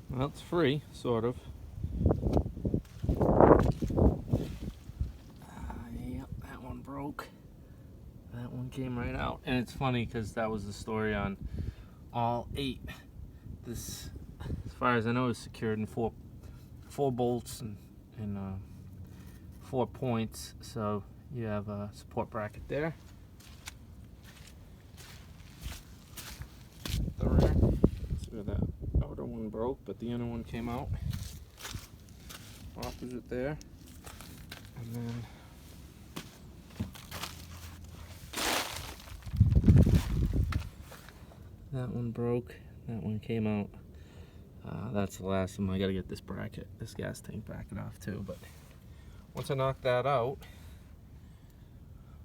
Well, it's free, sort of. Yep, that one broke. That one came right out. And it's funny because that was the story on all 8. This, as far as I know, is secured in four bolts and 4 points. So you have a support bracket there. The rear. See where that outer one broke, but the inner one came out. Opposite there. And then that one broke. That one came out. That's the last one. I gotta get this gas tank bracket off too. But once I knock that out,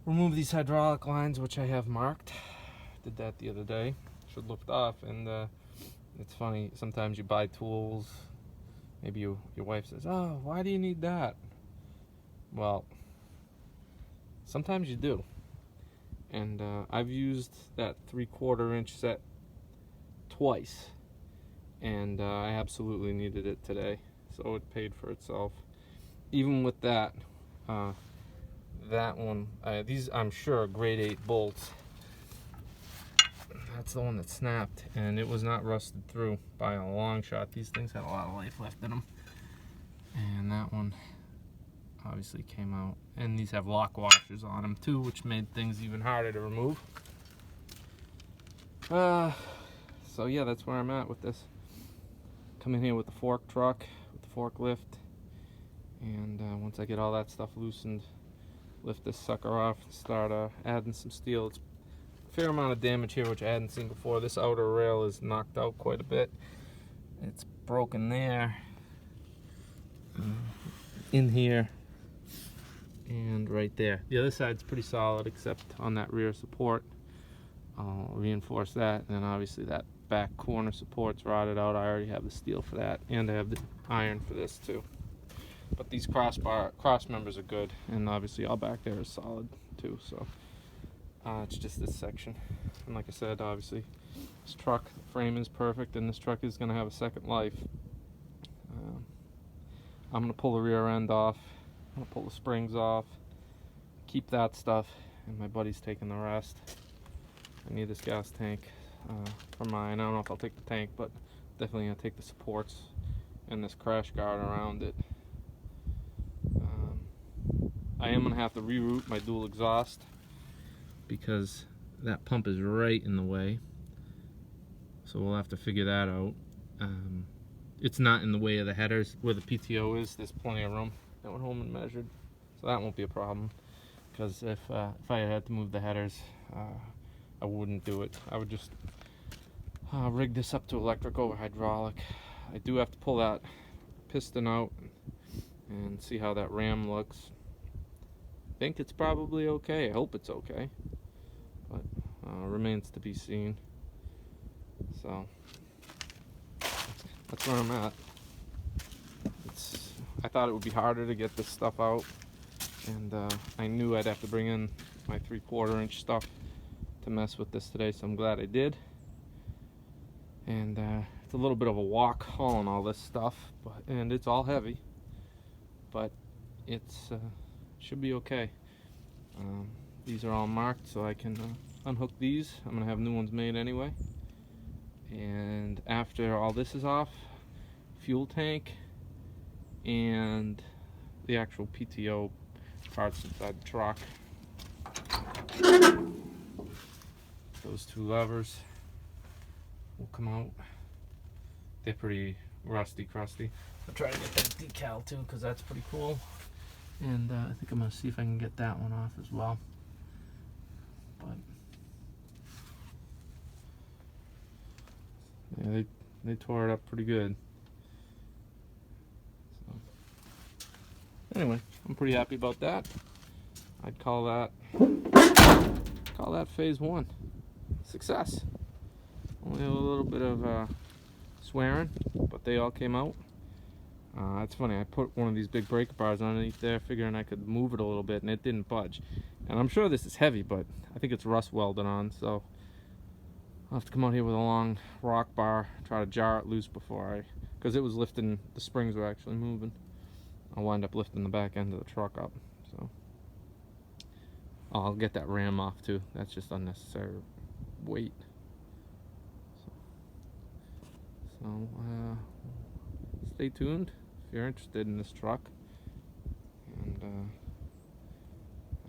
remove these hydraulic lines, which I have marked. Did that the other day. Should lift off. And it's funny. Sometimes you buy tools. Maybe your wife says, "Oh, why do you need that?" Well, sometimes you do. And I've used that 3/4 inch set twice, and I absolutely needed it today, so it paid for itself. Even with that, that one, these I'm sure are grade 8 bolts. That's the one that snapped, and it was not rusted through by a long shot. These things had a lot of life left in them, and that one obviously came out. And these have lock washers on them too, which made things even harder to remove. So yeah, that's where I'm at with this. Come in here with the fork truck, with the forklift, and once I get all that stuff loosened, lift this sucker off and start adding some steel. It's a fair amount of damage here, which I hadn't seen before. This outer rail is knocked out quite a bit. It's broken there, in here, and right there. The other side's pretty solid except on that rear support. I'll reinforce that, and then obviously that back corner support's rotted out. I already have the steel for that, and I have the iron for this too. But these cross members are good, and obviously all back there is solid too. So it's just this section. And like I said, obviously this truck frame is perfect, and this truck is going to have a second life. I'm going to pull the rear end off. I'm going to pull the springs off, keep that stuff, and my buddy's taking the rest. I need this gas tank for mine. I don't know if I'll take the tank, but definitely going to take the supports and this crash guard around it. I am going to have to reroute my dual exhaust because that pump is right in the way. So we'll have to figure that out. It's not in the way of the headers. Where the PTO is, there's plenty of room. I went home and measured, so that won't be a problem. Because if I had to move the headers, I wouldn't do it. I would just rig this up to electric over hydraulic. I do have to pull that piston out and see how that ram looks. I think it's probably okay. I hope it's okay, but remains to be seen. So that's where I'm at. I thought it would be harder to get this stuff out, and I knew I'd have to bring in my 3/4 inch stuff to mess with this today, so I'm glad I did. And it's a little bit of a walk hauling all this stuff, and it's all heavy, but it's should be okay. These are all marked, so I can unhook these. I'm gonna have new ones made anyway. And after all this is off, fuel tank and the actual PTO parts inside the truck. Those 2 levers will come out. They're pretty rusty, crusty. I'll try to get that decal too, because that's pretty cool. And I think I'm going to see if I can get that one off as well. But yeah, they tore it up pretty good. So anyway, I'm pretty happy about that. I'd call that phase 1 success. Only a little bit of swearing, but they all came out. It's funny, I put one of these big breaker bars underneath there figuring I could move it a little bit, and it didn't budge. And I'm sure this is heavy, but I think it's rust welded on, so I'll have to come out here with a long rock bar, try to jar it loose before I because it was lifting, the springs were actually moving. I'll wind up lifting the back end of the truck up. So I'll get that ram off too. That's just unnecessary weight. So stay tuned if you're interested in this truck. And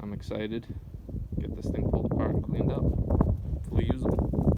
I'm excited to get this thing pulled apart and cleaned up. Hopefully usable.